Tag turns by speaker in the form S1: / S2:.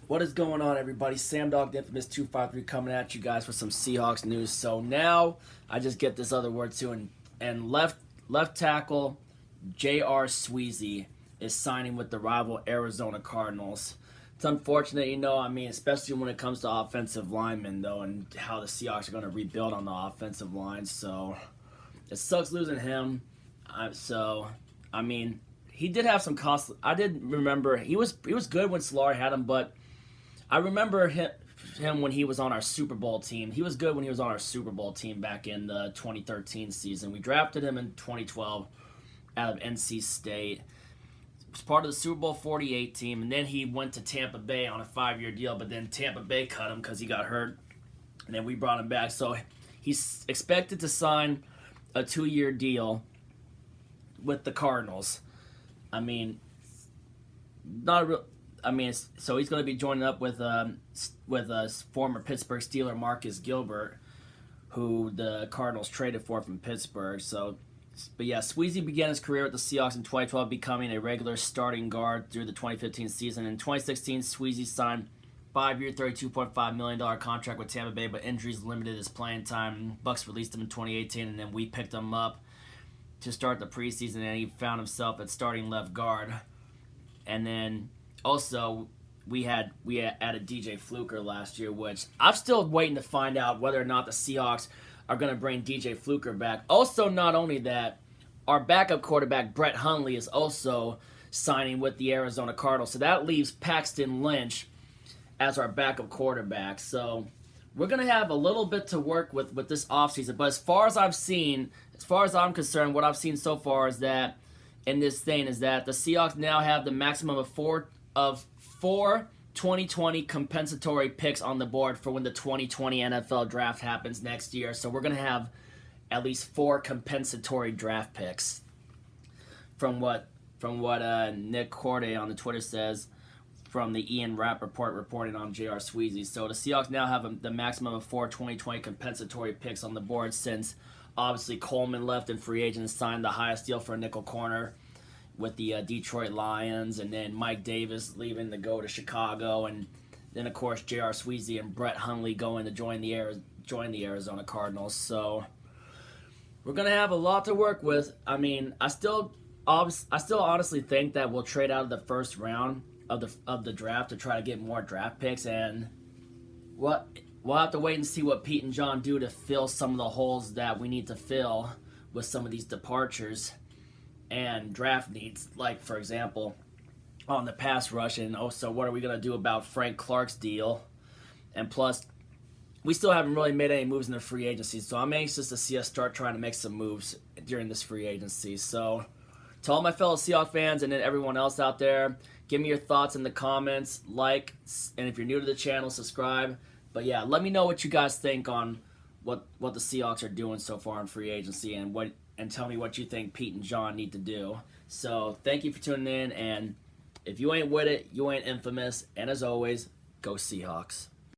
S1: What is going on, everybody? Sam Dog, the infamous 253, coming at you guys with some Seahawks news. So now I just get this other word too, and left tackle J.R. Sweezy is signing with the rival Arizona Cardinals. It's unfortunate, especially when it comes to offensive linemen, though, and how the Seahawks are going to rebuild on the offensive line. So it sucks losing him. He did have some cost. I did remember he was good when Solari had him, but I remember him when he was on our Super Bowl team. He was good when he was on our Super Bowl team back in the 2013 season. We drafted him in 2012 out of NC State. He was part of the Super Bowl 48 team, and then he went to Tampa Bay on a 5-year deal, but then Tampa Bay cut him because he got hurt, and then we brought him back. So he's expected to sign a 2-year deal with the Cardinals. So he's going to be joining up with former Pittsburgh Steeler Marcus Gilbert, who the Cardinals traded for from Pittsburgh. Sweezy began his career with the Seahawks in 2012, becoming a regular starting guard through the 2015 season. In 2016, Sweezy signed a 5-year, $32.5 million contract with Tampa Bay, but injuries limited his playing time. Bucks released him in 2018, and then we picked him up to start the preseason, and he found himself at starting left guard. And then also we added DJ Fluker last year, which I'm still waiting to find out whether or not the Seahawks are going to bring DJ Fluker back. Also, not only that, our backup quarterback Brett Hundley is also signing with the Arizona Cardinals, so that leaves Paxton Lynch as our backup quarterback. So we're going to have a little bit to work with this offseason, but as far as I'm concerned, what I've seen so far is that the Seahawks now have the maximum of four 2020 compensatory picks on the board for when the 2020 NFL draft happens next year. So we're going to have at least 4 compensatory draft picks from what Nick Corday on the Twitter says from the Ian Rappaport reporting on J.R. Sweezy. So the Seahawks now have the maximum of 4 2020 compensatory picks on the board since obviously Coleman left in free agent and signed the highest deal for a nickel corner with the Detroit Lions, and then Mike Davis leaving to go to Chicago, and then of course J.R. Sweezy and Brett Hundley going to join the Arizona Cardinals. So we're gonna have a lot to work with. I still honestly think that we'll trade out of the first round of the draft to try to get more draft picks, and we'll have to wait and see what Pete and John do to fill some of the holes that we need to fill with some of these departures and draft needs, like for example on the pass rush, and also what are we going to do about Frank Clark's deal. And plus, we still haven't really made any moves in the free agency, so I'm anxious to see us start trying to make some moves during this free agency. So to all my fellow Seahawks fans and then everyone else out there, give me your thoughts in the comments, and if you're new to the channel, subscribe. But yeah, let me know what you guys think on what the Seahawks are doing so far in free agency, and tell me what you think Pete and John need to do. So thank you for tuning in, and if you ain't with it, you ain't infamous. And as always, go Seahawks.